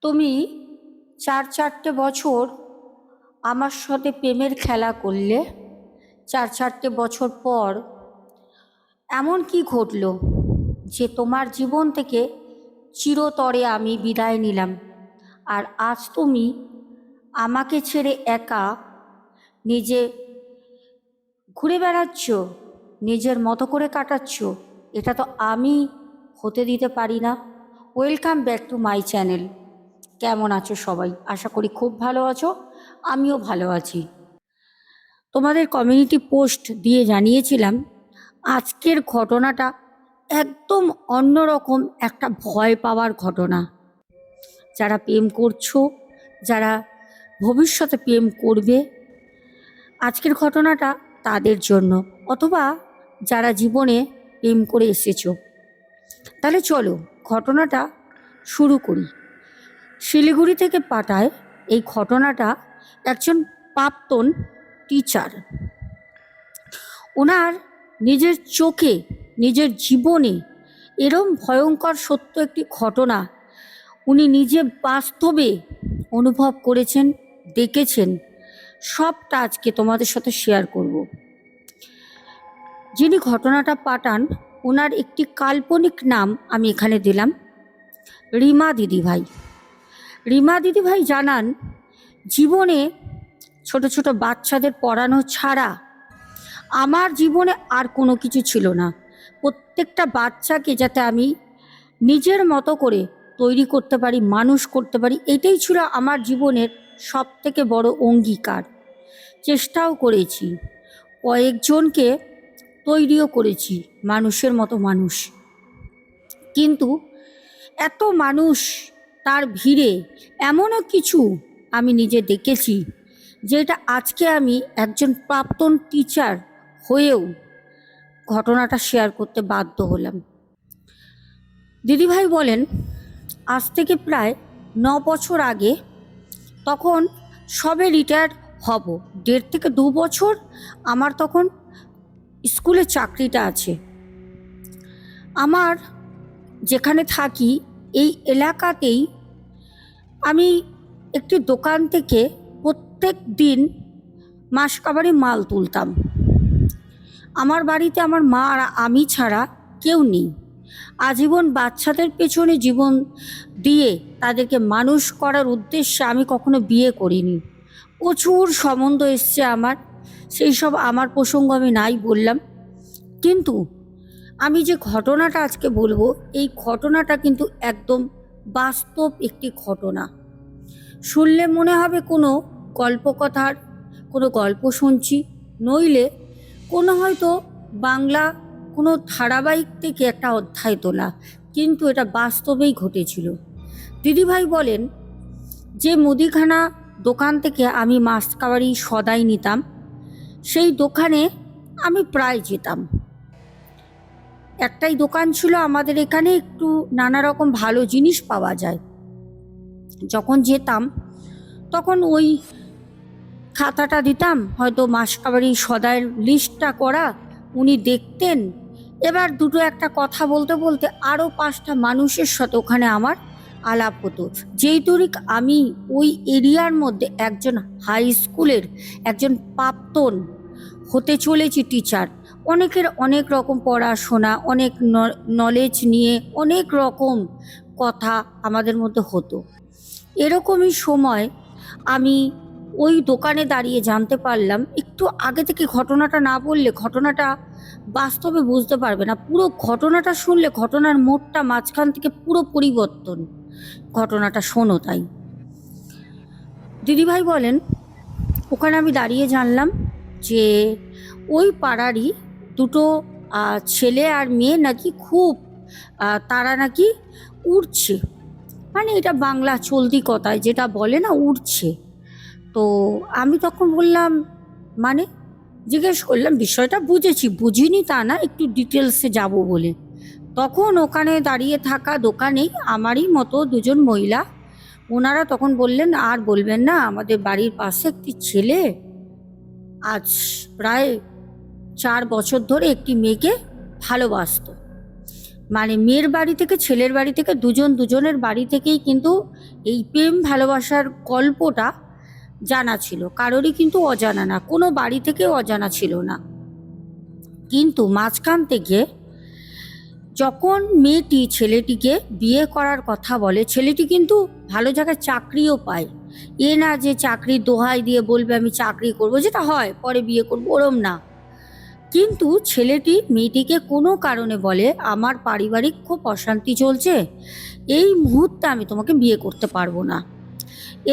তুমি 4 বছর আমার সাথে প্রেমের খেলা করলে। 4 বছর পর এমন কি ঘটলো যে তোমার জীবন থেকে চিরতরে আমি বিদায় নিলাম, আর আজ তুমি আমাকে ছেড়ে একা নিজে ঘুরে বেড়াচ্ছ, নিজের মতো করে কাটাচ্ছ। এটা তো আমি হতে দিতে পারি না। Welcome back to my channel. কেমন আছো সবাই? আশা করি খুব ভালো আছো, আমিও ভালো আছি। তোমাদের কমিউনিটি পোস্ট দিয়ে জানিয়েছিলাম আজকের ঘটনাটা একদম অন্যরকম একটা ভয় পাওয়ার ঘটনা। যারা প্রেম করছো, যারা ভবিষ্যতে প্রেম করবে, আজকের ঘটনাটা তাদের জন্য, অথবা যারা জীবনে প্রেম করে এসেছো। তাহলে চলো ঘটনাটা শুরু করি। শিলিগুড়ি থেকে পাঠায় এই ঘটনাটা একজন প্রাক্তন টিচার। ওনার নিজের চোখে, নিজের জীবনে এরম ভয়ঙ্কর সত্য একটি ঘটনা উনি নিজে বাস্তবে অনুভব করেছেন, দেখেছেন। সবটা আজকে তোমাদের সাথে শেয়ার করব। যিনি ঘটনাটা পাঠান, ওনার একটি কাল্পনিক নাম আমি এখানে দিলাম, রিমা দিদিভাই। রিমা দিদিভাই জানান, জীবনে ছোট ছোট বাচ্চাদের পড়ানো ছাড়া আমার জীবনে আর কোনো কিছু ছিল না। প্রত্যেকটা বাচ্চাকে যাতে আমি নিজের মতো করে তৈরি করতে পারি, মানুষ করতে পারি, এটাই ছিল আমার জীবনের সব থেকে বড় অঙ্গীকার। চেষ্টাও করেছি, কয়েকজনকে তৈরিও করেছি মানুষের মতো মানুষ। কিন্তু এত মানুষ, তার ভিড়ে এমনও কিছু আমি নিজে দেখেছি যেটা আজকে আমি একজন প্রাক্তন টিচার হয়েও ঘটনাটা শেয়ার করতে বাধ্য হলাম। দিদিভাই বলেন, আজ থেকে প্রায় 9 বছর আগে, তখন সবে রিটায়ার্ড হব, 1.5 থেকে 2 বছর আমার তখন স্কুলে চাকরিটা আছে। আমার যেখানে থাকি এই এলাকাতেই আমি একটি দোকান থেকে প্রত্যেক দিন মাসকাবারি মাল তুলতাম। আমার বাড়িতে আমার মা আর আমি ছাড়া কেউ নেই। আজীবন বাচ্চাদের পেছনে জীবন দিয়ে তাদেরকে মানুষ করার উদ্দেশ্যে আমি কখনো বিয়ে করিনি। প্রচুর সম্বন্ধ এসছে আমার, সেই সব আমার প্রসঙ্গ আমি নাই বললাম। কিন্তু আমি যে ঘটনাটা আজকে বলবো, এই ঘটনাটা কিন্তু একদম বাস্তব একটি ঘটনা। শুনলে মনে হবে কোনো গল্পকথার কোনো গল্প শুনছি, নইলে কোনো হয়তো বাংলা কোনো ধারাবাহিক থেকে একটা অধ্যায় তোলা, কিন্তু এটা বাস্তবেই ঘটেছিল। দিদিভাই বলেন, যে মুদিখানা দোকান থেকে আমি মাসকাবারি সদাই নিতাম, সেই দোকানে আমি প্রায় যেতাম। একটাই দোকান ছিল আমাদের এখানে, একটু নানা রকম ভালো জিনিস পাওয়া যায়। যখন যেতাম তখন ওই খাতাটা দিতাম, হয়তো মাসকাবারি সদাইয়ের লিস্টটা করা, উনি দেখতেন। এবার দুটো একটা কথা বলতে বলতে আরও 5টা মানুষের সাথে ওখানে আমার আলাপ হতো। যেই তরিক আমি ওই এরিয়ার মধ্যে একজন হাই স্কুলের একজন প্রাক্তন হতে চলেছি টিচার, অনেকের অনেক রকম পড়াশোনা, অনেক নলেজ নিয়ে অনেক রকম কথা আমাদের মধ্যে হতো। এরকমই সময় আমি ওই দোকানে দাঁড়িয়ে জানতে পারলাম, একটু আগে থেকে ঘটনাটা না বললে ঘটনাটা বাস্তবে বুঝতে পারবে না। পুরো ঘটনাটা শুনলে ঘটনার মোড়টা মাঝখান থেকে পুরো পরিবর্তন। ঘটনাটা শোনো তাই। দিদিভাই বলেন, ওখানে আমি দাঁড়িয়ে জানলাম যে ওই পাড়ারই দুটো ছেলে আর মেয়ে নাকি খুব তারা নাকি উড়ছে, মানে এটা বাংলা চলতি কথায় যেটা বলে না, উড়ছে। তো আমি তখন বললাম, মানে জিজ্ঞেস করলাম, বিষয়টা বুঝেছি, বুঝিনি তা না, একটু ডিটেলসে যাব বলে। তখন ওখানে দাঁড়িয়ে থাকা দোকানেই আমারই মতো দুজন মহিলা, ওনারা তখন বললেন, আর বলবেন না, আমাদের বাড়ির পাশে একটি ছেলে আজ প্রায় 4 বছর ধরে একটি মেয়েকে ভালোবাসত। মানে মেয়ের বাড়ি থেকে ছেলের বাড়ি থেকে দুজনের বাড়ি থেকেই কিন্তু এই প্রেম ভালোবাসার গল্পটা জানা ছিল, কারোরই কিন্তু অজানা না, কোনো বাড়ি থেকে অজানা ছিল না। কিন্তু মাঝখান থেকে যখন মেয়েটি ছেলেটিকে বিয়ে করার কথা বলে, ছেলেটি কিন্তু ভালো জায়গায় চাকরিও পায়। এ না যে চাকরির দোহাই দিয়ে বলবে আমি চাকরি করব, যেটা হয় পরে বিয়ে করবো, ওরম না। কিন্তু ছেলেটি মেয়েটিকে কোনো কারণে বলে আমার পারিবারিক খুব অশান্তি চলছে, এই মুহূর্তে আমি তোমাকে বিয়ে করতে পারবো না।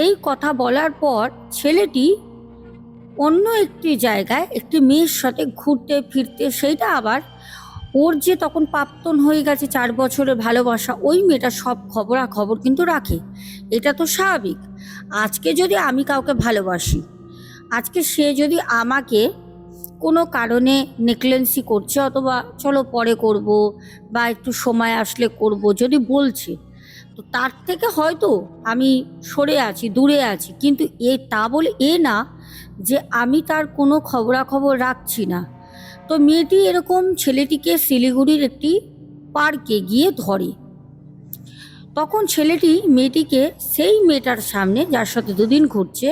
এই কথা বলার পর ছেলেটি অন্য একটি জায়গায় একটি মেয়ের সাথে ঘুরতে ফিরতে, সেইটা আবার ওর যে তখন প্রাক্তন হয়ে গেছে 4 বছরের ভালোবাসা, ওই মেয়েটা সব খবরাখবর কিন্তু রাখে। এটা তো স্বাভাবিক। আজকে যদি আমি কাউকে ভালোবাসি, আজকে সে যদি আমাকে কোনো কারণে নেগলেন্সি করছে, অথবা চলো পরে করব বা একটু সময় আসলে করব যদি বলছে, তো তার থেকে হয়তো আমি সরে আছি, দূরে আছি, কিন্তু তা বলে না যে আমি তার কোনো খবরাখবর রাখছি না। তো মেয়েটি এরকম ছেলেটিকে শিলিগুড়ির একটি পার্কে গিয়ে ধরে। তখন ছেলেটি মেয়েটিকে সেই মেয়েটার সামনে, যার সাথে দুদিন ঘুরছে,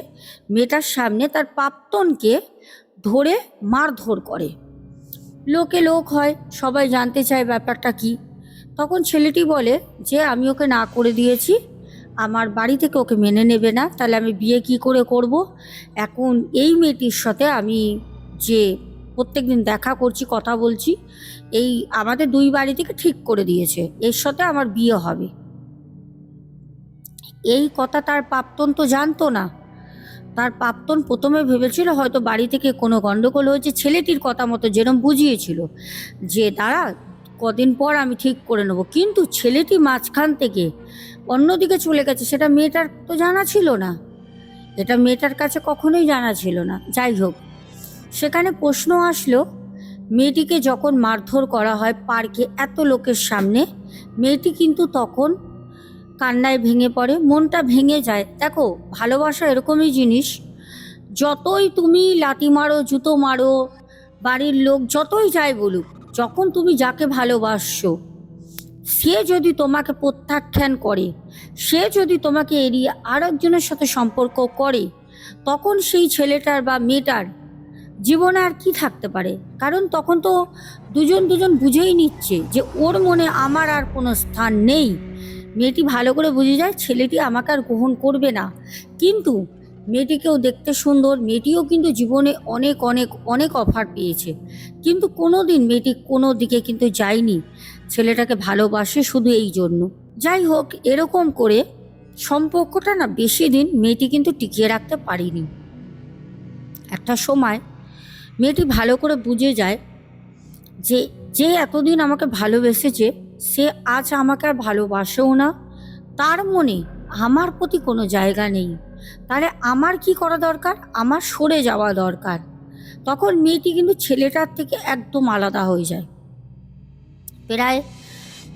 মেয়েটার সামনে তার প্রাক্তনকে ধরে মারধর করে। লোকে লোক হয়, সবাই জানতে চায় ব্যাপারটা কি। তখন ছেলেটি বলে যে আমি ওকে না করে দিয়েছি, আমার বাড়ি থেকে ওকে মেনে নেবে না, তাহলে আমি বিয়ে কি করে করব। এখন এই মেয়েটির সাথে আমি যে প্রত্যেকদিন দেখা করছি, কথা বলছি, এই আমাদের দুই বাড়ি থেকে ঠিক করে দিয়েছে এর সাথে আমার বিয়ে হবে। এই কথা তার প্রাক্তন তো জানতো না। তার প্রাক্তন প্রথমে ভেবেছিল হয়তো বাড়ি থেকে কোনো গণ্ডগোল হয়েছে, ছেলেটির কথা মতো যেরকম বুঝিয়েছিল যে দাঁড়া কদিন পর আমি ঠিক করে নেব, কিন্তু ছেলেটি মাঝখান থেকে অন্যদিকে চলে গেছে, সেটা মেয়েটার তো জানা ছিল না, এটা মেয়েটার কাছে কখনোই জানা ছিল না। যাই হোক, সেখানে প্রশ্ন আসলো, মেয়েটিকে যখন মারধর করা হয় পার্কে এত লোকের সামনে, মেয়েটি কিন্তু তখন কান্নায় ভেঙে পড়ে, মনটা ভেঙে যায়। দেখো, ভালোবাসা এরকমই জিনিস, যতই তুমি লাথি মারো, জুতো মারো, বাড়ির লোক যতই যাই বলুক, যখন তুমি যাকে ভালোবাসছো সে যদি তোমাকে প্রত্যাখ্যান করে, সে যদি তোমাকে এড়িয়ে আরেকজনের সাথে সম্পর্ক করে, তখন সেই ছেলেটার বা মেয়েটার জীবনে আর কি থাকতে পারে? কারণ তখন তো দুজন বুঝেই নিচ্ছে যে ওর মনে আমার আর কোনো স্থান নেই। মেয়েটি ভালো করে বুঝে যায় ছেলেটি আমাকে আর গ্রহণ করবে না। কিন্তু মেয়েটিকেও দেখতে সুন্দর, মেয়েটিও কিন্তু জীবনে অনেক অনেক অনেক অফার পেয়েছে, কিন্তু কোনো দিন মেয়েটি কোনো দিকে কিন্তু যায়নি, ছেলেটাকে ভালোবাসে শুধু এই জন্য। যাই হোক, এরকম করে সম্পর্কটা না বেশি দিন মেয়েটি কিন্তু টিকিয়ে রাখতে পারিনি। একটা সময় মেয়েটি ভালো করে বুঝে যায় যে যে এতদিন আমাকে ভালোবেসেছে সে আজ আমাকে আর ভালোবাসেও না, তার মনে আমার প্রতি কোনো জায়গা নেই। তাহলে আমার কি করা দরকার? আমার সরে যাওয়া দরকার। তখন মেয়েটি কিন্তু ছেলেটার থেকে একদম আলাদা হয়ে যায়। প্রায়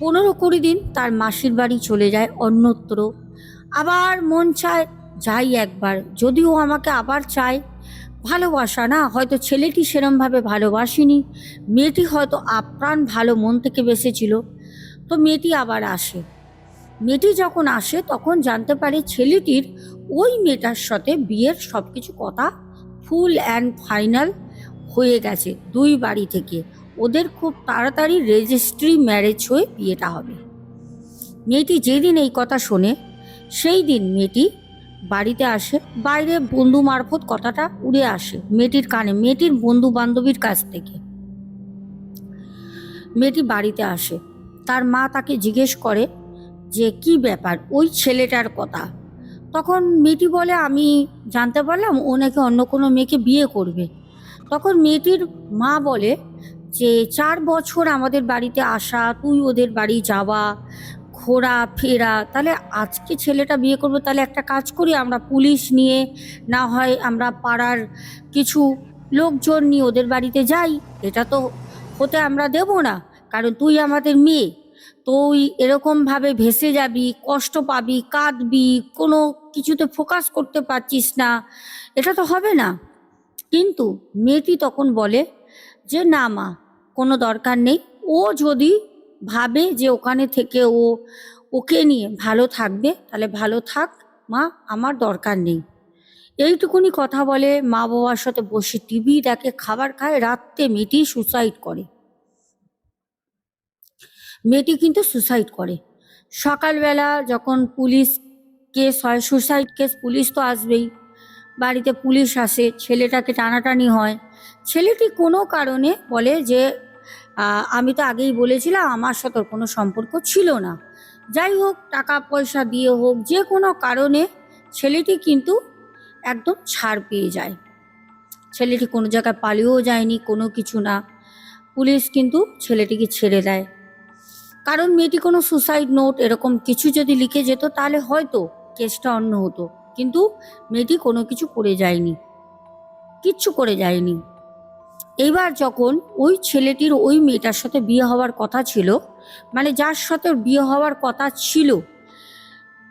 15-20 দিন তার মাসির বাড়ি চলে যায় অন্যত্র। আবার মন চায় যাই একবার, যদিও আমাকে আবার চায়। ভালোবাসা না, হয়তো ছেলেটি সেরমভাবে ভালোবাসেনি, মেয়েটি হয়তো আপ্রাণ ভালো মন থেকে বেসেছিল। তো মেয়েটি আবার আসে। মেয়েটি যখন আসে তখন জানতে পারে ছেলেটির ওই মেয়েটার সাথে বিয়ের সব কিছু কথা ফুল অ্যান্ড ফাইনাল হয়ে গেছে দুই বাড়ি থেকে। ওদের খুব তাড়াতাড়ি রেজিস্ট্রি ম্যারেজ হয়ে বিয়েটা হবে। মেয়েটি যেদিন এই কথা শোনে সেই দিন মেয়েটি বাড়িতে আসে। বাইরে বন্ধু মারফত কথাটা উড়ে আসে মেয়েটির কানে, মেয়েটির বন্ধু বান্ধবীর কাছ থেকে। মেয়েটি বাড়িতে আসে, তার মা তাকে জিজ্ঞেস করে যে কি ব্যাপার, ওই ছেলেটার কথা। তখন মেয়েটি বলে আমি জানতে পারলাম ও নাকি অন্য কোনো মেয়েকে বিয়ে করবে। তখন মেয়েটির মা বলে যে 4 বছর আমাদের বাড়িতে আসা, তুই ওদের বাড়ি যাওয়া, ঘোরা ফেরা, তাহলে আজকে ছেলেটা বিয়ে করবে, তাহলে একটা কাজ করি আমরা পুলিশ নিয়ে, না হয় আমরা পাড়ার কিছু লোকজন নিয়ে ওদের বাড়িতে যাই, এটা তো হতে আমরা দেব না, কারণ তুই আমাদের মেয়ে, তুই এরকমভাবে ভেসে যাবি, কষ্ট পাবি, কাঁদবি, কোনো কিছুতে ফোকাস করতে পারছিস না, এটা তো হবে না। কিন্তু মেয়েটি তখন বলে যে না মা, কোনো দরকার নেই, ও যদি ভাবে যে ওখানে থেকে ওকে নিয়ে ভালো থাকবে, তাহলে ভালো থাক মা, আমার দরকার নেই। এইটুকুনি কথা বলে, মা বাবার সাথে বসে টিভি দেখে, খাবার খায়, রাত্রে মেয়েটি সুসাইড করে। মেয়েটি কিন্তু সুসাইড করে। সকালবেলা যখন পুলিশ কেস হয়, সুসাইড কেস, পুলিশ তো আসবেই, বাড়িতে পুলিশ আসে, ছেলেটাকে টানাটানি হয়। ছেলেটি কোনো কারণে বলে যে আমি তো আগেই বলেছিলাম আমার সাথে ওর কোনো সম্পর্ক ছিল না। যাই হোক, টাকা পয়সা দিয়ে হোক, যে কোনো কারণে ছেলেটি কিন্তু একদম ছাড় পেয়ে যায়। ছেলেটি কোনো জায়গায় পালিয়েও যায়নি, কোনো কিছু না। পুলিশ কিন্তু ছেলেটিকে ছেড়ে দেয়। কারণ মেয়েটি কোনো সুসাইড নোট এরকম কিছু যদি লিখে যেত তাহলে হয়তো কেসটা অন্য হতো, কিন্তু মেয়েটি কোনো কিছু করে যায়নি, কিচ্ছু করে যায়নি। এইবার যখন ওই ছেলেটির ওই মেয়েটার সাথে বিয়ে হওয়ার কথা ছিল, মানে যার সাথে ওর বিয়ে হওয়ার কথা ছিল,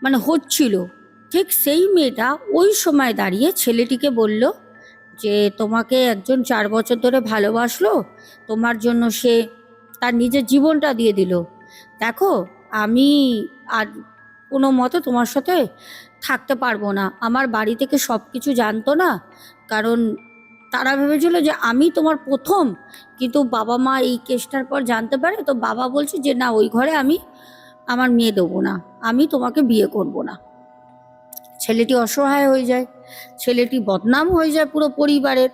মানে হচ্ছিল, ঠিক সেই মেয়েটা ওই সময় দাঁড়িয়ে ছেলেটিকে বলল যে তোমাকে একজন 4 বছর ধরে ভালোবাসলো, তোমার জন্য সে তার নিজের জীবনটা দিয়ে দিল, দেখো আমি আর কোনো মতে তোমার সাথে থাকতে পারবো না। আমার বাড়ি থেকে সব কিছু জানতো না, কারণ তারা ভেবেছিল যে আমি তোমার প্রথম, কিন্তু বাবা মা এই কেসটার পর জানতে পারে, তো বাবা বলছে যে না, ওই ঘরে আমি আমার মেয়ে দেবো না, আমি তোমাকে বিয়ে করব না। ছেলেটি অসহায় হয়ে যায়, ছেলেটি বদনাম হয়ে যায় পুরো পরিবারের।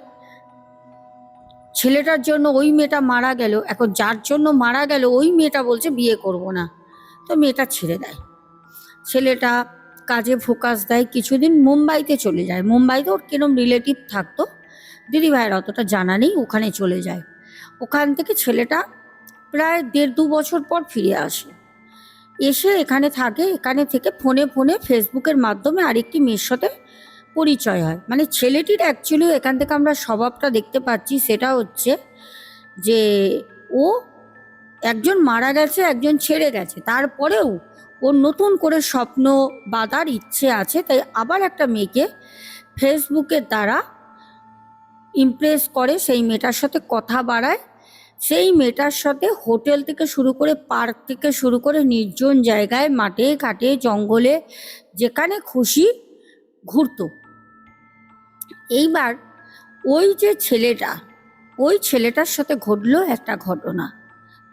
ছেলেটার জন্য ওই মেয়েটা মারা গেল, এখন যার জন্য মারা গেল ওই মেয়েটা বলছে বিয়ে করব না, তো মেয়েটা ছেড়ে দেয়। ছেলেটা কাজে ফোকাস দেয়, কিছুদিন মুম্বাইতে চলে যায়। মুম্বাইতে ওর কিরম রিলেটিভ থাকতো, দিদি ভাইয়ের অতটা জানা নেই, ওখানে চলে যায়। ওখান থেকে ছেলেটা প্রায় 1.5-2 বছর পর ফিরে আসে, এসে এখানে থাকে। এখানে থেকে ফোনে ফোনে ফেসবুকের মাধ্যমে আরেকটি মেয়ের সাথে পরিচয় হয়। মানে ছেলেটির অ্যাকচুয়ালি এখান থেকে আমরা স্বভাবটা দেখতে পাচ্ছি, সেটা হচ্ছে যে ও একজন মারা গেছে, একজন ছেড়ে গেছে, তারপরেও ওর নতুন করে স্বপ্ন বাঁধার ইচ্ছে আছে, তাই আবার একটা মেয়েকে ফেসবুকের দ্বারা ইমপ্রেস করে, সেই মেয়েটার সাথে কথা বাড়ায়। সেই মেয়েটার সাথে হোটেল থেকে শুরু করে, পার্ক থেকে শুরু করে, নির্জন জায়গায়, মাঠে ঘাটে, জঙ্গলে, যেখানে খুশি ঘুরতো। এইবার ওই যে ছেলেটা, ওই ছেলেটার সাথে ঘটলো একটা ঘটনা।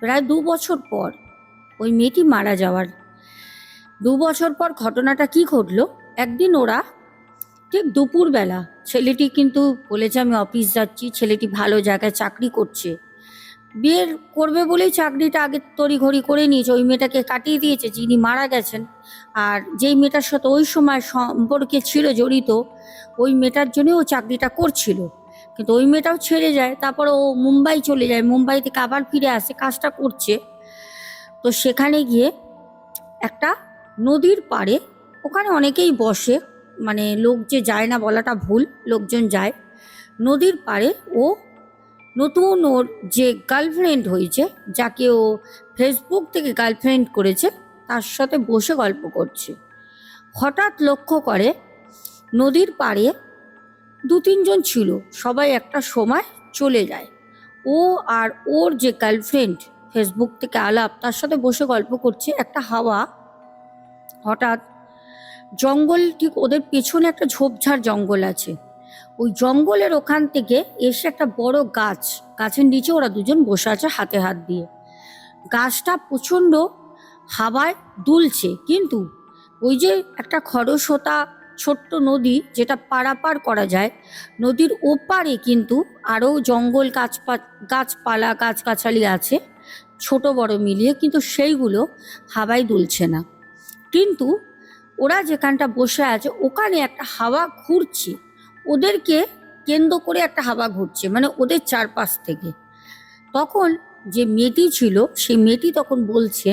প্রায় 2 বছর পর, ওই মেয়েটি মারা যাওয়ার 2 বছর পর ঘটনাটা কি ঘটলো, একদিন ওরা ঠিক দুপুরবেলা, ছেলেটি কিন্তু বলেছে আমি অফিস যাচ্ছি, ছেলেটি ভালো জায়গায় চাকরি করছে, বিয়ের করবে বলেই চাকরিটা আগে তড়িঘড়ি করে নিয়েছে, ওই মেয়েটাকে কাটিয়ে দিয়েছে যিনি মারা গেছেন। আর যেই মেয়েটার সাথে ওই সময় সম্পর্কে ছিল জড়িত, ওই মেয়েটার জন্যই ও চাকরিটা করছিল, কিন্তু ওই মেয়েটাও ছেড়ে যায়। তারপর ও মুম্বাই চলে যায়, মুম্বাই থেকে আবার ফিরে আসে, কাজটা করছে। তো সেখানে গিয়ে একটা নদীর পাড়ে, ওখানে অনেকেই বসে, মানে লোক যে যায় না বলাটা ভুল, লোকজন যায়। নদীর পাড়ে ও নতুন ওর যে গার্লফ্রেন্ড হয়েছে, যাকে ও ফেসবুক থেকে গার্লফ্রেন্ড করেছে, তার সাথে বসে গল্প করছে। হঠাৎ লক্ষ্য করে নদীর পাড়ে 2-3 জন ছিল, সবাই একটা সময় চলে যায়। ও আর ওর যে গার্লফ্রেন্ড ফেসবুক থেকে আলাপ, তার সাথে বসে গল্প করছে। একটা হাওয়া হঠাৎ, জঙ্গল ঠিক ওদের পেছনে একটা ঝোপঝাড় জঙ্গল আছে, ওই জঙ্গলের ওখান থেকে এসে একটা বড় গাছ, গাছের নিচে ওরা দুজন বসে আছে হাতে হাত দিয়ে। গাছটা প্রচণ্ড হাওয়ায় দুলছে, কিন্তু ওই যে একটা খরস্রোতা ছোট্ট নদী যেটা পারাপার করা যায়, নদীর ওপারে কিন্তু আরও জঙ্গল, গাছপালা, গাছগাছালি আছে ছোট বড় মিলিয়ে, কিন্তু সেইগুলো হাওয়ায় দুলছে না। কিন্তু ওরা যেখানটা বসে আছে ওখানে একটা হাওয়া ঘুরছে, ওদেরকে কেন্দ্র করে একটা হাওয়া ঘুরছে, মানে ওদের চারপাশ থেকে। তখন যে মেয়েটি ছিল, সেই মেয়েটি তখন বলছে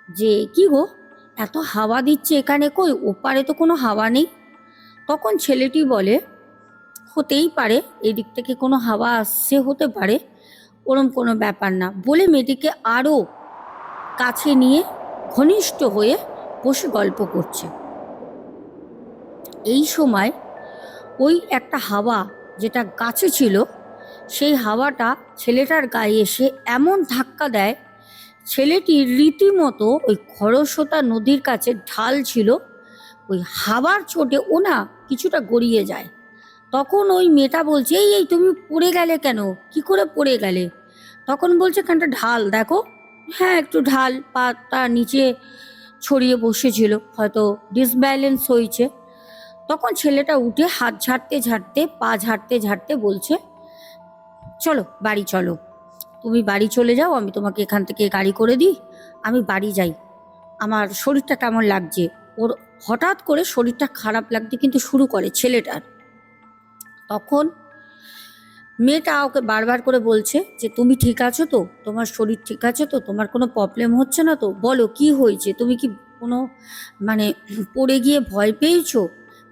যে কি গো, এত হাওয়া দিচ্ছে এখানে, কই ওপারে তো কোনো হাওয়া নেই। তখন ছেলেটি বলে হতেই পারে, এদিক থেকে কোনো হাওয়া আসছে, হতে পারে, ওরম কোনো ব্যাপার না, বলে মেয়েটিকে আরও কাছে নিয়ে ঘনিষ্ঠ হয়ে বসে গল্প করছে। এই সময় ওই একটা হাওয়া যেটা গাছে ছিল, সেই হাওয়াটা ছেলেটার গায়ে এসে এমন ধাক্কা দেয় ছেলেটি রীতিমতো ওই খরস্রোতা নদীর কাছে ঢাল ছিল, ওই হাওয়ার চোটে ও না কিছুটা গড়িয়ে যায়। তখন ওই মেয়েটা বলছে, এই এই তুমি পড়ে গেলে কেন, কি করে পড়ে গেলে? তখন বলছে, খানটা ঢাল দেখো। হ্যাঁ, একটু ঢাল, পাটা নিচে ছড়িয়ে বসেছিল, হয়তো ডিসব্যালেন্স হয়েছে। তখন ছেলেটা উঠে হাত ঝাড়তে ঝাড়তে, পা ঝাড়তে ঝাড়তে বলছে, চলো বাড়ি চলো, তুমি বাড়ি চলে যাও, আমি তোমাকে এখান থেকে গাড়ি করে দিই, আমি বাড়ি যাই, আমার শরীরটা কেমন লাগছে। ওর হঠাৎ করে শরীরটা খারাপ লাগতে কিন্তু শুরু করে ছেলেটার। তখন মেয়েটা ওকে বারবার করে বলছে যে, তুমি ঠিক আছো তো, তোমার শরীর ঠিক আছে তো, তোমার কোনো প্রবলেম হচ্ছে না তো, বলো কি হয়েছে, তুমি কি কোনো মানে পড়ে গিয়ে ভয় পেয়েছো?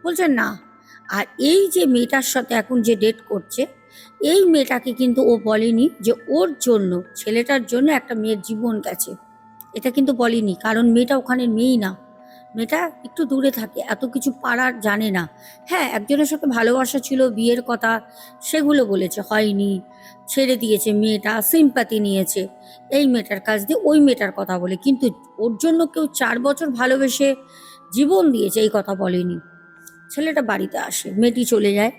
বলছে না। আর এই যে মেয়েটার সাথে এখন যে ডেট করছে, এই মেয়েটাকে কিন্তু ও বলেনি যে ওর জন্য, ছেলেটার জন্য একটা মেয়ের জীবন গেছে, এটা কিন্তু বলেনি। কারণ মেয়েটা ওখানে মেয়েই না, মেয়েটা একটু দূরে থাকে, এত কিছু পাড়ার জানে না। হ্যাঁ, একজনের সাথে ভালোবাসা ছিল, বিয়ের কথা, সেগুলো বলেছে, হয়নি, ছেড়ে দিয়েছে, মেয়েটা সিম্পাতি নিয়েছে এই মেয়েটার কাছ দিয়ে, ওই মেয়েটার কথা বলে। কিন্তু ওর জন্য কেউ 4 বছর ভালোবেসে জীবন দিয়েছে এই কথা বলেনি। ছেলেটা বাড়িতে আসে, মেয়েটি চলে যায়।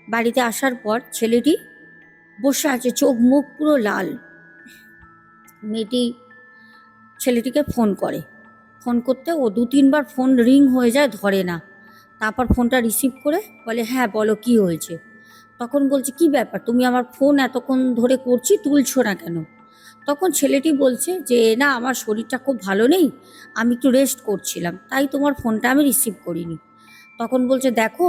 বাড়িতে আসার পর ছেলেটি বসে আছে, চোখ মুখ পুরো লাল। মেয়েটি ছেলেটিকে ফোন করে, ফোন করতে ও 2-3 বার ফোন রিং হয়ে যায়, ধরে না। তারপর ফোনটা রিসিভ করে বলে, হ্যাঁ বলো কি হয়েছে। তখন বলছে, কি ব্যাপার, তুমি আমার ফোন এতক্ষণ ধরে করছি, তুলছো না কেন? তখন ছেলেটি বলছে যে, না আমার শরীরটা খুব ভালো নেই, আমি একটু রেস্ট করছিলাম, তাই তোমার ফোনটা আমি রিসিভ করিনি। তখন বলছে, দেখো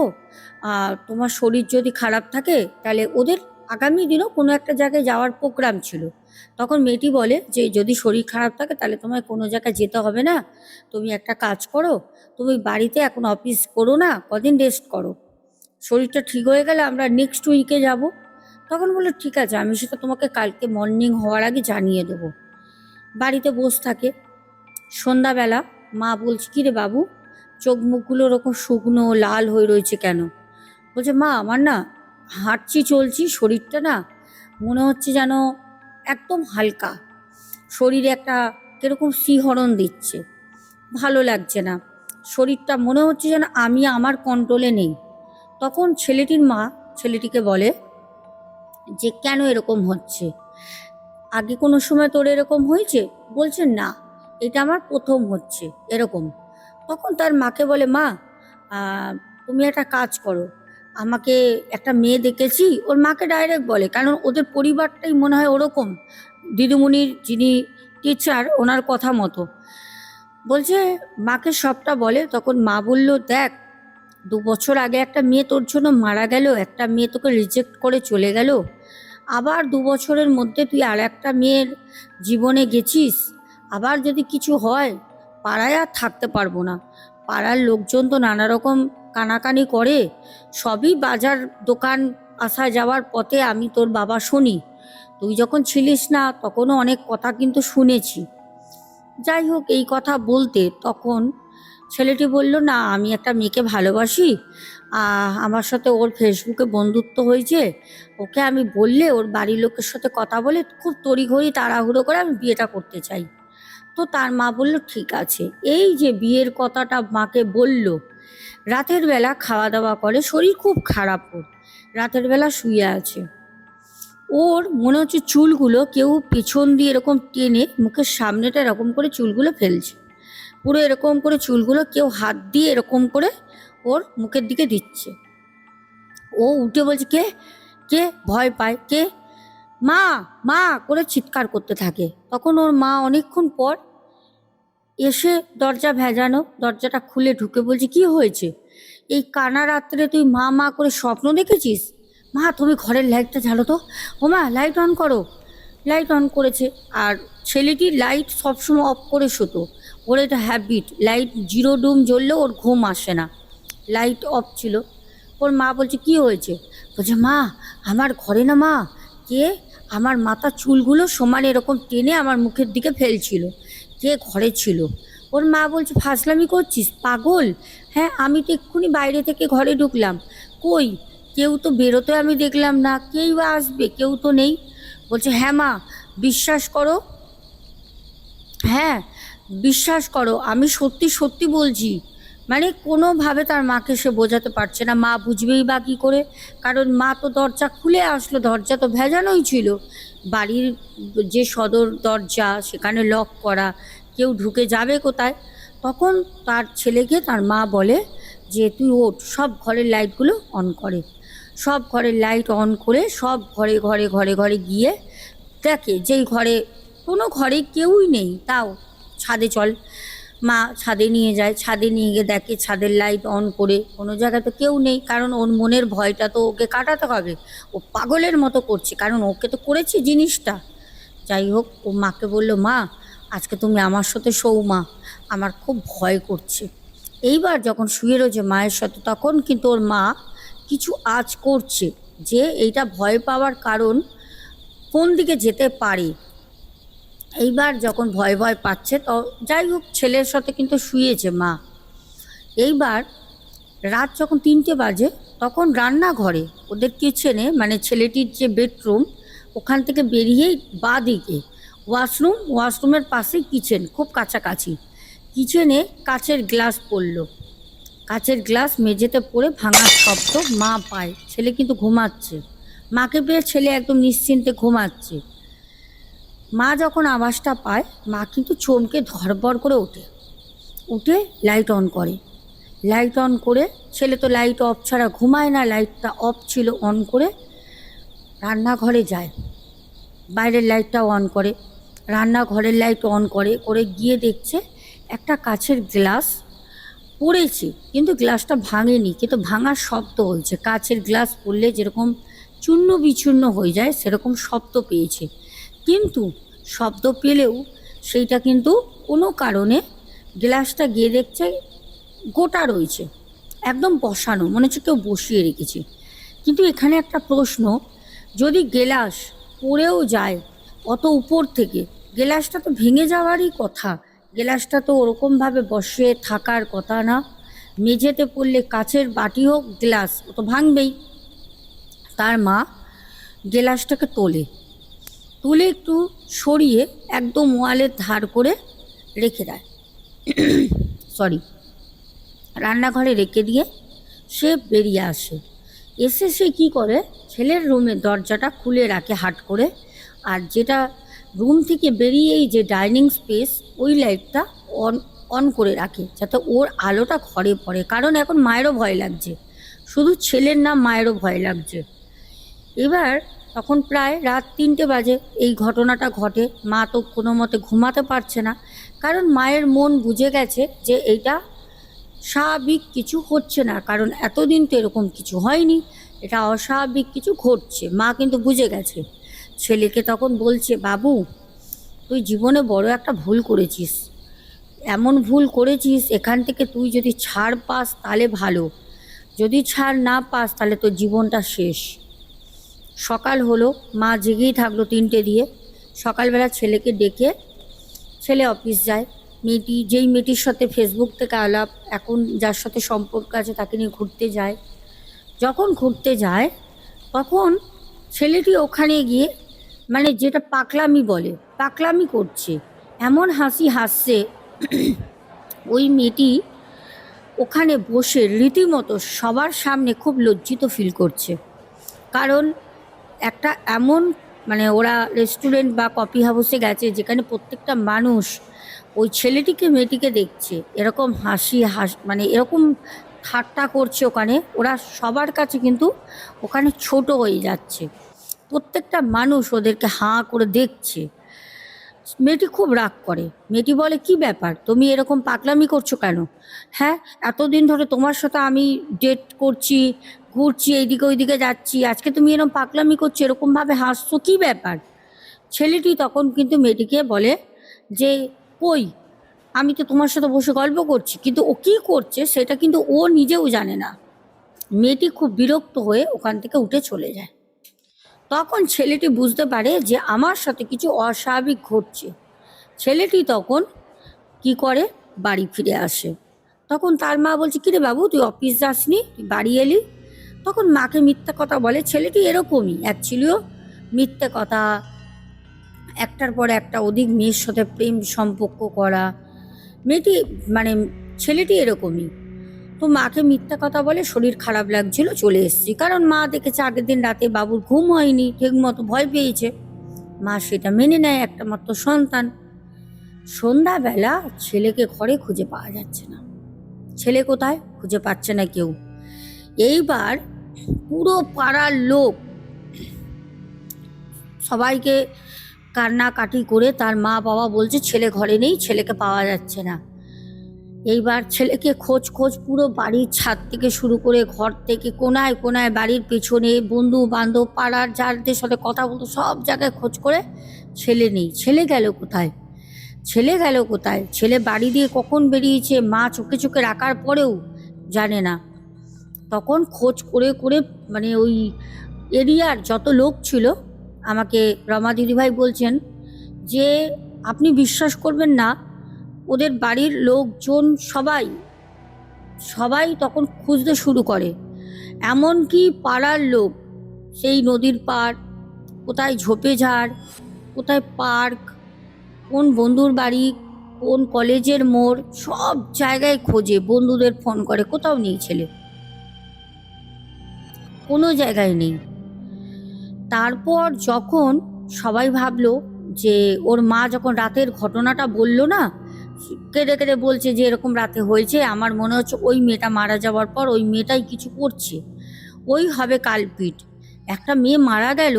তোমার শরীর যদি খারাপ থাকে, তাহলে ওদের আগামী দিনও কোনো একটা জায়গায় যাওয়ার প্রোগ্রাম ছিল। তখন মেয়েটি বলে যে, যদি শরীর খারাপ থাকে তাহলে তোমায় কোনো জায়গায় যেতে হবে না, তুমি একটা কাজ করো, তুমি বাড়িতে এখন অফিস করো না, কদিন রেস্ট করো, শরীরটা ঠিক হয়ে গেলে আমরা নেক্সট উইকে যাব। তখন বললো, ঠিক আছে, আমি সেটা তোমাকে কালকে মর্নিং হওয়ার আগে জানিয়ে দেবো। বাড়িতে বসে থাকে। সন্ধ্যাবেলা মা বলছে, কী রে বাবু, চোখ মুখগুলো ওরকম শুকনো লাল হয়ে রয়েছে কেন? বলছে, মা আমার না হাঁটছি চলছি, শরীরটা না মনে হচ্ছে যেন একদম হালকা, শরীরে একটা কিরকম শিহরণ দিচ্ছে, ভালো লাগছে না, শরীরটা মনে হচ্ছে যেন আমি আমার কন্ট্রোলে নেই। তখন ছেলেটির মা ছেলেটিকে বলে যে, কেন এরকম হচ্ছে, আগে কোনো সময় তোর এরকম হয়েছে? বলছে, না, এটা আমার প্রথম হচ্ছে এরকম। তখন তার মাকে বলে, মা তুমি একটা কাজ করো, আমাকে একটা মেয়ে দেখেছি, ওর মাকে ডাইরেক্ট বলে, কারণ ওদের পরিবারটাই মনে হয় ওরকম, দিদিমণির যিনি টিচার ওনার কথা মতো বলছে, মাকে সবটা বলে। তখন মা বলল, দেখ, 2 বছর আগে একটা মেয়ে তোর জন্য মারা গেল, একটা মেয়ে তোকে রিজেক্ট করে চলে গেল, আবার 2 বছরের মধ্যে তুই আর একটা মেয়ের জীবনে গেছিস, আবার যদি কিছু হয় পাড়ায় আর থাকতে পারবো না, পাড়ার লোকজন তো নানা রকম কানাকানি করে, সবই বাজার দোকান আসা যাওয়ার পথে আমি তোর বাবা শুনি, তুই যখন ছিলিস না তখনও অনেক কথা কিন্তু শুনেছি। যাই হোক, এই কথা বলতে তখন ছেলেটি বলল, না আমি একটা মেয়েকে ভালোবাসি, আমার সাথে ওর ফেসবুকে বন্ধুত্ব হয়েছে, ওকে আমি বললে ওর বাড়ির লোকের সাথে কথা বলে খুব তড়িঘড়ি তাড়াহুড়ো করে আমি বিয়েটা করতে চাই। তো তার মা বলল, ঠিক আছে। এই যে বিয়ের কথাটা মাকে বলল, রাতের বেলা খাওয়া দাওয়া করে, শরীর খুব খারাপ, ওর রাতের বেলা শুয়ে আছে, ওর মনে হচ্ছে চুলগুলো কেউ পেছন দিয়ে এরকম টেনে মুখের সামনেটা এরকম করে চুলগুলো ফেলছে, পুরো এরকম করে চুলগুলো কেউ হাত দিয়ে এরকম করে ওর মুখের দিকে দিচ্ছে। ও উঠে বলছে, কে কে, ভয় পায়, কে, মা মা করে চিৎকার করতে থাকে। তখন ওর মা অনেকক্ষণ পর এসে দরজা ভেজানো, দরজাটা খুলে ঢুকে বলছে, কি হয়েছে, এই কানা রাত্রে তুই মা মা করে স্বপ্ন দেখেছিস? মা তুমি ঘরের লাইটটা জ্বালো তো, ও মা লাইট অন করো। লাইট অন করেছে, আর ছেলেটি লাইট সবসময় অফ করে শুতো, ওর এটা হ্যাবিট, লাইট জিরো ডুম জ্বললেও ওর ঘুম আসে না, লাইট অফ ছিল। ওর মা বলছে, কি হয়েছে? বলছে, মা আমার ঘরে না মা, কে আমার মাথার চুলগুলো সমান এরকম টেনে আমার মুখের দিকে ফেলছিল, কে ঘরে ছিল? ওর মা বলছে, ফাজলামি করছিস পাগল, হ্যাঁ আমি তো এক্ষুনি বাইরে থেকে ঘরে ঢুকলাম, কই কেউ তো বেরোতে আমি দেখলাম না, কেই বা আসবে, কেউ তো নেই। বলছে, হ্যাঁ মা বিশ্বাস করো, হ্যাঁ, বিশ্বাস করো আমি সত্যি সত্যি বলছি। মানে কোনোভাবে তার মাকে সে বোঝাতে পারছে না, মা বুঝবেই বা কী করে? কারণ মা তো দরজা খুলে আসলো, দরজা তো ভেজানোই ছিল। বাড়ির যে সদর দরজা সেখানে লক করা, কেউ ঢুকে যাবে কোথায়? তখন তার ছেলেকে তার মা বলে যে তুই ওঠ, সব ঘরের লাইটগুলো অন করে। সব ঘরের লাইট অন করে সব ঘরে ঘরে ঘরে ঘরে গিয়ে দেখে যেই ঘরে কোনো ঘরে কেউই নেই, তাও ছাদে চল। মা ছাদে নিয়ে যায়, ছাদে নিয়ে গিয়ে দেখে ছাদের লাইট অন করে কোনো জায়গায় তো কেউ নেই, কারণ ওর মনের ভয়টা তো ওকে কাটাতে হবে। ও পাগলের মতো করছে, কারণ ওকে তো করেছে জিনিসটা। যাই হোক, ও মাকে বলল, মা আজকে তুমি আমার সাথে শোও মা, আমার খুব ভয় করছে। এইবার যখন শুয়ে রয়েছে মায়ের সাথে, তখন কিন্তু ওর মা কিছু আঁচ করছে যে এইটা ভয় পাওয়ার কারণ কোন দিকে যেতে পারে। এইবার যখন ভয় ভয় পাচ্ছে, তো যাই হোক ছেলের সাথে কিন্তু শুয়েছে মা। এইবার রাত যখন 3টে বাজে, তখন রান্নাঘরে ওদের কিচেনে, মানে ছেলেটির যে বেডরুম, ওখান থেকে বেরিয়েই বাঁ দিকে ওয়াশরুম, ওয়াশরুমের পাশেই কিচেন, খুব কাছাকাছি। কিচেনে কাচের গ্লাস পড়ল, কাচের গ্লাস মেঝেতে পড়ে ভাঙার শব্দ মা পায়। ছেলে কিন্তু ঘুমাচ্ছে, মাকে পেয়ে ছেলে একদম নিশ্চিন্তে ঘুমাচ্ছে। মা যখন আওয়াজটা পায়, মা কিন্তু চমকে ধড়বড় করে ওঠে, উঠে লাইট অন করে। লাইট অন করে, ছেলে তো লাইট অফ ছাড়া ঘুমায় না, লাইটটা অফ ছিল, অন করে রান্নাঘরে যায়। বাইরের লাইটটাও অন করে, রান্নাঘরের লাইট অন করে করে গিয়ে দেখছে একটা কাচের গ্লাস পড়েছে, কিন্তু গ্লাসটা ভাঙেনি, কিন্তু ভাঙার শব্দ হয়েছে। কাচের গ্লাস পড়লে যেরকম চূর্ণ বিচূর্ণ হয়ে যায় সেরকম শব্দ পেয়েছে, কিন্তু শব্দ পেলেও সেইটা কিন্তু কোনো কারণে গ্লাসটা গিয়ে দেখছে গোটা রয়েছে, একদম বসানো, মনে হচ্ছে কেউ বসিয়ে রেখেছে। কিন্তু এখানে একটা প্রশ্ন, যদি গ্লাস পড়েও যায় অত উপর থেকে, গ্লাসটা তো ভেঙে যাওয়ারই কথা, গ্লাসটা তো ওরকমভাবে বসে থাকার কথা না। মেঝেতে পড়লে কাচের বাটি হোক গ্লাস, ও তো ভাঙবেই। তার মা গ্লাসটাকে তোলে, তুলে একটু সরিয়ে একদম ওয়ালের ধার করে রেখে দেয়, সরি, রান্নাঘরে রেখে দিয়ে সে বেরিয়ে আসে। এসে সে কী করে, ছেলের রুমের দরজাটা খুলে রাখে হাট করে, আর যেটা রুম থেকে বেরিয়েই যে ডাইনিং স্পেস, ওই লাইটটা অন অন করে রাখে, যাতে ওর আলোটা ঘরে পড়ে। কারণ এখন মায়েরও ভয় লাগছে, শুধু ছেলের না, মায়েরও ভয় লাগছে। এবার তখন প্রায় রাত 3টে বাজে এই ঘটনাটা ঘটে। মা তো কোনো মতে ঘুমাতে পারছে না, কারণ মায়ের মন বুঝে গেছে যে এইটা স্বাভাবিক কিছু হচ্ছে না, কারণ এতদিন তো এরকম কিছু হয়নি, এটা অস্বাভাবিক কিছু ঘটছে। মা কিন্তু বুঝে গেছে। ছেলেকে তখন বলছে, বাবু তুই জীবনে বড় একটা ভুল করেছিস, এমন ভুল করেছিস, এখান থেকে তুই যদি ছাড় পাস তাহলে ভালো, যদি ছাড় না পাস তাহলে তোর জীবনটা শেষ। সকাল হলো, মা জেগেই থাকলো 3টে দিয়ে। সকালবেলা ছেলেকে ডেকে ছেলে অফিস যায়। মেয়েটি, যেই মেয়েটির সাথে ফেসবুক থেকে আলাপ, এখন যার সাথে সম্পর্ক আছে, তাকে নিয়ে ঘুরতে যায়। যখন ঘুরতে যায়, তখন ছেলেটি ওখানে গিয়ে, মানে যেটা পাকলামি বলে, পাকলামি করছে, এমন হাসি হাসছে। ওই মেয়েটি ওখানে বসে রীতিমতো সবার সামনে খুব লজ্জিত ফিল করছে, কারণ একটা এমন, মানে ওরা রেস্টুরেন্ট বা কফি হাউসে গেছে যেখানে প্রত্যেকটা মানুষ ওই ছেলেটিকে মেয়েটিকে দেখছে, এরকম মানে এরকম ঠাট্টা করছে ওখানে, ওরা সবার কাছে কিন্তু ওখানে ছোট হয়ে যাচ্ছে, প্রত্যেকটা মানুষ ওদেরকে হাঁ করে দেখছে। মেয়েটি খুব রাগ করে, মেয়েটি বলে, কি ব্যাপার, তুমি এরকম পাগলামি করছো কেন? হ্যাঁ, এতদিন ধরে তোমার সাথে আমি ডেট করছি, ঘুরছি, এইদিকে ওইদিকে যাচ্ছি, আজকে তুমি এরকম পাগলামি করছো, এরকমভাবে হাসছো, কী ব্যাপার? ছেলেটি তখন কিন্তু মেয়েটিকে বলে যে, কই, আমি তো তোমার সাথে বসে গল্প করছি, কিন্তু ও কী করছে সেটা কিন্তু ও নিজেও জানে না। মেয়েটি খুব বিরক্ত হয়ে ওখান থেকে উঠে চলে যায়। তখন ছেলেটি বুঝতে পারে যে আমার সাথে কিছু অস্বাভাবিক ঘটছে। ছেলেটি তখন কি করে, বাড়ি ফিরে আসে। তখন তার মা বলছে, কিরে বাবু, তুই অফিস যাসনি, তুই বাড়ি এলি? তখন মাকে মিথ্যে কথা বলে। ছেলেটি এরকমই, অ্যাকচুয়ালিও মিথ্যে কথা, একটার পর একটা অধিক মেয়ের সাথে প্রেম সম্পর্ক করা। মেয়েটি মানে ছেলেটি এরকমই। তো মাকে মিথ্যা কথা বলে শরীর খারাপ লাগছিল, চলে এসেছি, কারণ মা দেখেছে আগের দিন রাতে বাবুর ঘুম হয়নি ঠিক মতো, ভয় পেয়েছে। মা সেটা মেনে নেয়, একটা মাত্র সন্তান। সন্ধ্যাবেলা ছেলেকে ঘরে খুঁজে পাওয়া যাচ্ছে না। ছেলে কোথায়, খুঁজে পাচ্ছে না কেউ। এইবার পুরো পাড়ার লোক সবাইকে কান্নাকাটি করে তার মা বাবা বলছে ছেলে ঘরে নেই, ছেলেকে পাওয়া যাচ্ছে না। এইবার ছেলেকে খোঁজ খোঁজ পুরো বাড়ির ছাদ থেকে শুরু করে ঘর থেকে কোনায় কোনায়, বাড়ির পেছনে, বন্ধু বান্ধব, পাড়ার যাদের সাথে কথা বলতো সব জায়গায় খোঁজ করে ছেলে নেই। ছেলে গেল কোথায়, ছেলে গেল কোথায়, ছেলে বাড়ি দিয়ে কখন বেরিয়েছে মা চোখে চোখে রাখার পরেও জানে না। তখন খোঁজ করে করে মানে ওই এরিয়ার যত লোক ছিল, আমাকে রমা দিদিভাই বলছেন যে আপনি বিশ্বাস করবেন না, ওদের বাড়ির লোকজন সবাই সবাই তখন খুঁজতে শুরু করে। এমনকি পাড়ার লোক সেই নদীর পাড়, কোথায় ঝোপেঝাড়, কোথায় পার্ক, কোন বন্ধুর বাড়ি, কোন কলেজের মোড়, সব জায়গায় খোঁজে, বন্ধুদের ফোন করে, কোথাও নেই ছেলে, কোনো জায়গায় নেই। তারপর যখন সবাই ভাবলো যে ওর মা যখন রাতের ঘটনাটা বলল না, কেঁদে কেঁদে বলছে যে এরকম রাতে হয়েছে, আমার মনে হচ্ছে ওই মেয়েটা মারা যাওয়ার পর ওই মেয়েটাই কিছু করছে, ওই হবে কালপিট। একটা মেয়ে মারা গেল,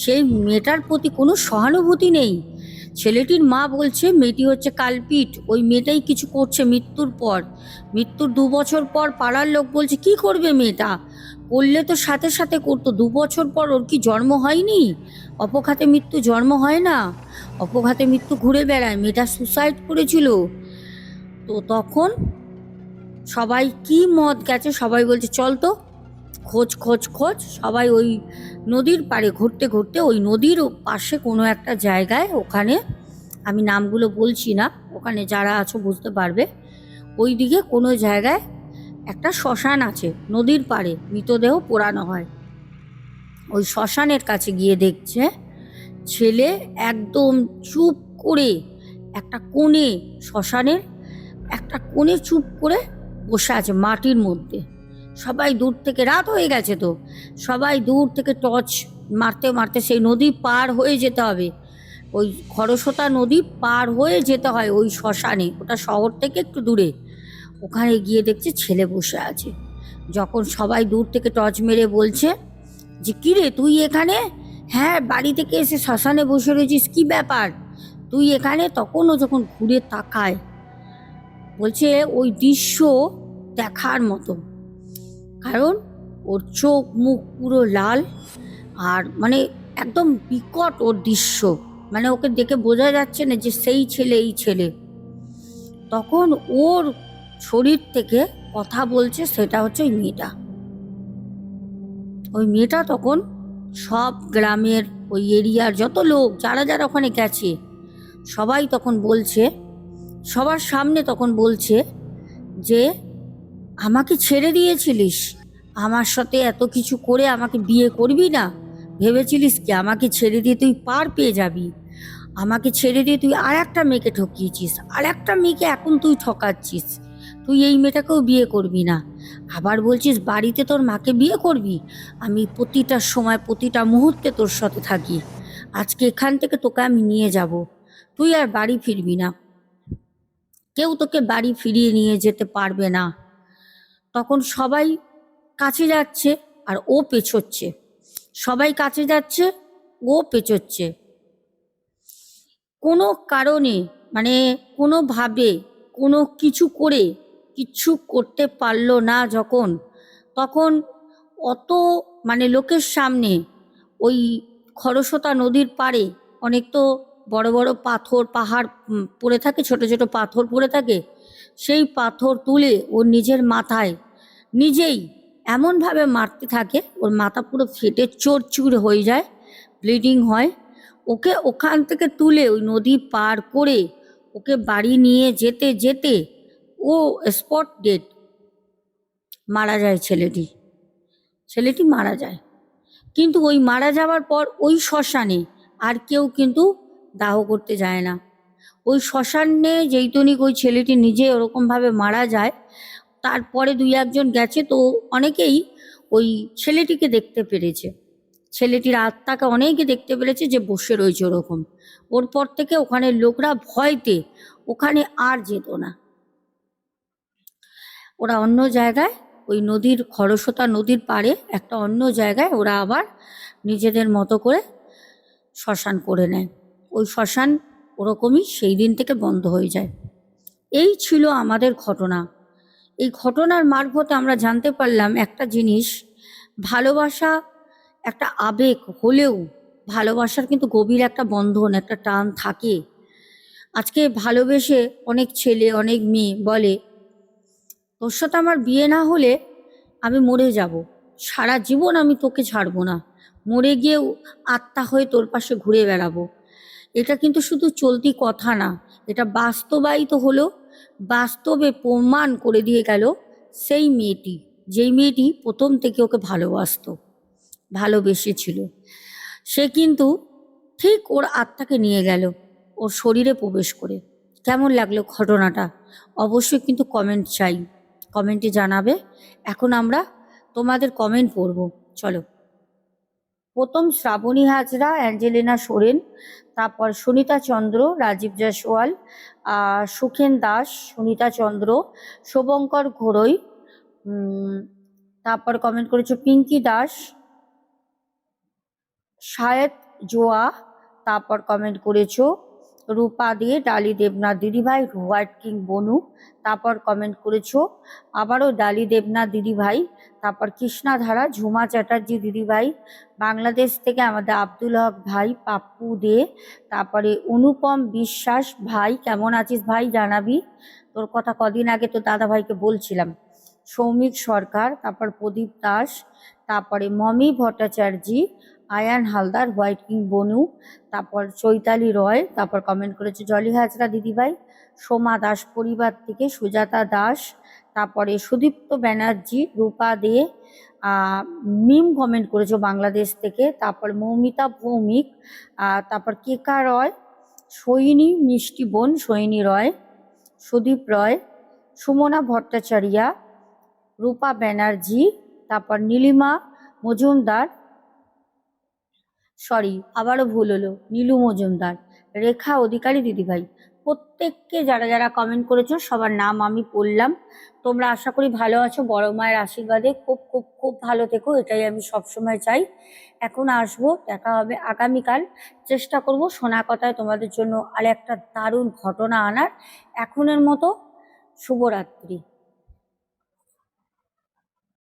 সেই মেয়েটার প্রতি কোনো সহানুভূতি নেই। ছেলেটির মা বলছে মেয়েটি হচ্ছে কালপিট, ওই মেয়েটাই কিছু করছে মৃত্যুর পর। মৃত্যুর 2 বছর পর পাড়ার লোক বলছে কি করবে মেয়েটা, করলে তো সাথে সাথে করতো, 2 বছর পর ওর কি জন্ম হয়নি? অপঘাতে মৃত্যু জন্ম হয় না, অপঘাতে মৃত্যু ঘুরে বেড়ায়, মেয়েটা সুসাইড করেছিল। তো তখন সবাই কি মত গেছে, সবাই বলছে চল তো খোঁজ খোঁজ খোঁজ। সবাই ওই নদীর পাড়ে ঘুরতে ঘুরতে ওই নদীর পাশে কোনো একটা জায়গায়, ওখানে আমি নামগুলো বলছি না, ওখানে যারা আছো বুঝতে পারবে, ওই দিকে কোনো জায়গায় একটা শ্মশান আছে, নদীর পাড়ে মৃতদেহ পোড়ানো হয়। ওই শ্মশানের কাছে গিয়ে দেখছে ছেলে একদম চুপ করে একটা কোণে, শ্মশানের একটা কোণে চুপ করে বসে আছে মাটির মধ্যে। সবাই দূর থেকে, রাত হয়ে গেছে তো, সবাই দূর থেকে টর্চ মারতে মারতে সেই নদী পার হয়ে যেতে হবে, ওই খরস্রোতা নদী পার হয়ে যেতে হয় ওই শ্মশানে, ওটা শহর থেকে একটু দূরে। ওখানে গিয়ে দেখছে ছেলে বসে আছে। যখন সবাই দূর থেকে টর্চ মেরে বলছে যে কী রে তুই এখানে, হ্যাঁ বাড়ি থেকে এসে শ্মশানে বসে রয়েছিস, কী ব্যাপার তুই এখানে? তখন ও যখন ঘুরে তাকায়, বলছে ওই দৃশ্য দেখার মতো, কারণ ওর চোখ মুখ পুরো লাল, আর মানে একদম বিকট ওর দৃশ্য, মানে ওকে দেখে বোঝা যাচ্ছে না যে সেই ছেলে এই ছেলে। তখন ওর শরীর থেকে কথা বলছে, সেটা হচ্ছে ওই মেয়েটা। ওই মেয়েটা তখন সব গ্রামের ওই এরিয়ার যত লোক যারা যারা ওখানে গেছে সবাই তখন বলছে, সবার সামনে তখন বলছে যে আমাকে ছেড়ে দিয়েছিলিস, আমার সাথে এত কিছু করে আমাকে বিয়ে করবি না, ভেবেছিলিস কি আমাকে ছেড়ে দিয়ে তুই পার পেয়ে যাবি? আমাকে ছেড়ে দিয়ে তুই আর একটা মেয়েকে ঠকিয়েছিস, আর একটা মেয়েকে এখন তুই ঠকাচ্ছিস, তুই এই মেয়েটাকেও বিয়ে করবি না, আবার বলছিস বাড়িতে তোর মাকে বিয়ে করবি। আমি প্রতিটা সময় প্রতিটা মুহূর্তে তোর সাথে থাকি, আজকে এখান থেকে তোকে আমি নিয়ে যাব, তুই আর বাড়ি ফিরবি না, কেউ তোকে বাড়ি ফিরিয়ে নিয়ে যেতে পারবে না। তখন সবাই কাছে যাচ্ছে আর ও পেছোচ্ছে, সবাই কাছে যাচ্ছে, ও পেছোচ্ছে। কোনো কারণে মানে কোনোভাবে কোনো কিছু করে কিচ্ছু করতে পারলো না যখন, তখন অত মানে লোকের সামনে ওই খরস্রোতা নদীর পাড়ে অনেক তো বড় বড় পাথর পাহাড় পড়ে থাকে, ছোট ছোট পাথর পড়ে থাকে, সেই পাথর তুলে ওর নিজের মাথায় নিজেই এমনভাবে মারতে থাকে, ওর মাথা পুরো ফেটে চোরচুর হয়ে যায়, ব্লিডিং হয়। ওকে ওখান থেকে তুলে ওই নদী পার করে ওকে বাড়ি নিয়ে যেতে যেতে ও স্পট ডেড, মারা যায় ছেলেটি, ছেলেটি মারা যায়। কিন্তু ওই মারা যাওয়ার পর ওই শ্মশানে আর কেউ কিন্তু দাহ করতে যায় না। ওই শ্মশানে যেইটুনিক ওই ছেলেটি নিজে ওরকমভাবে মারা যায়, তারপরে দুই একজন গেছে, তো অনেকেই ওই ছেলেটিকে দেখতে পেরেছে, ছেলেটির আত্মাকে অনেকে দেখতে পেরেছে যে বসে রয়েছে ওরকম। ওর পর থেকে ওখানের লোকরা ভয়তে ওখানে আর যেত না। ওরা অন্য জায়গায়, ওই নদীর খরস্রোতা নদীর পাড়ে একটা অন্য জায়গায় ওরা আবার নিজেদের মতো করে শ্মশান করে নেয়। ওই শ্মশান ওরকমই সেই দিন থেকে বন্ধ হয়ে যায়। এই ছিল আমাদের ঘটনা। এই ঘটনার মারফতে আমরা জানতে পারলাম একটা জিনিস, ভালোবাসা একটা আবেগ হলেও ভালোবাসার কিন্তু গভীর একটা বন্ধন, একটা টান থাকে। আজকে ভালোবেসে অনেক ছেলে অনেক মেয়ে বলে, তোর সাথে আমার বিয়ে না হলে আমি মরে যাব, সারা জীবন আমি তোকে ছাড়বো না, মরে গিয়েও আত্মা হয়ে তোর পাশে ঘুরে বেড়াবো। এটা কিন্তু শুধু চলতি কথা না, এটা বাস্তবায়িত হলো, বাস্তবে প্রমাণ করে দিয়ে গেল সেই মেয়েটি, যেই মেয়েটি প্রথম থেকে ওকে ভালোবেসেছিল। সে কিন্তু ঠিক ওর আত্মাকে নিয়ে গেল ওর শরীরে প্রবেশ করে। কেমন লাগলো ঘটনাটা? অবশ্যই কিন্তু কমেন্ট চাই, কমেন্টে জানাবে। এখন আমরা তোমাদের কমেন্ট পড়ব, চলো। প্রথম শ্রাবণী হাজরা, অ্যাঞ্জেলিনা সোরেন, তারপর সুনিতা চন্দ্র, রাজীব জয়সওয়াল, সুখেন দাস, সুনিতা চন্দ্র, শুভঙ্কর ঘোড়ই, তারপর কমেন্ট করেছো পিঙ্কি দাস, শায়দ জোয়া, তারপর কমেন্ট করেছো রূপা দে, ডালি দেবনাথ দিদিভাই, হোয়াইট কিং বনু, তারপর কমেন্ট করেছো আবারও ডালি দেবনাথ দিদিভাই, তারপর কৃষ্ণাধারা, ঝুমা চ্যাটার্জি দিদিভাই, বাংলাদেশ থেকে আমাদের আব্দুল হক ভাই, পাপ্পু দে, তারপরে অনুপম বিশ্বাস ভাই, কেমন আছিস ভাই জানাবি, তোর কথা কদিন আগে তো দাদা ভাইকে বলছিলাম। সৌমিক সরকার, তারপর প্রদীপ দাস, তারপরে মমি ভট্টাচার্য, আয়ান হালদার, হোয়াইট কিং বনু, তারপর চৈতালি রয়, তারপর কমেন্ট করেছে জলি হাজরা দিদিভাই, সোমা দাস পরিবার থেকে সুজাতা দাস, তারপরে সুদীপ্ত ব্যানার্জি, রূপা দে, মিম কমেন্ট করেছো বাংলাদেশ থেকে, তারপর মৌমিতা ভৌমিক, তারপর কেকা রয়, সৈনী মিষ্টি বোন সৈনী রয়, সুদীপ রয়, সুমনা ভট্টাচার্যা, রূপা ব্যানার্জি, তারপর নীলিমা মজুমদার, আবারও ভুল হলো, নীলু মজুমদার, রেখা অধিকারী দিদিভাই, প্রত্যেককে যারা যারা কমেন্ট করেছো সবার নাম আমি পড়লাম। তোমরা আশা করি ভালো আছো, বড় মায়ের আশীর্বাদে খুব খুব খুব ভালো থেকো, এটাই আমি সবসময় চাই। এখন আসবো, দেখা হবে আগামীকাল। চেষ্টা করব শোনা কথায় তোমাদের জন্য আর একটা দারুণ ঘটনা আনার। এখনের মতো শুভরাত্রি।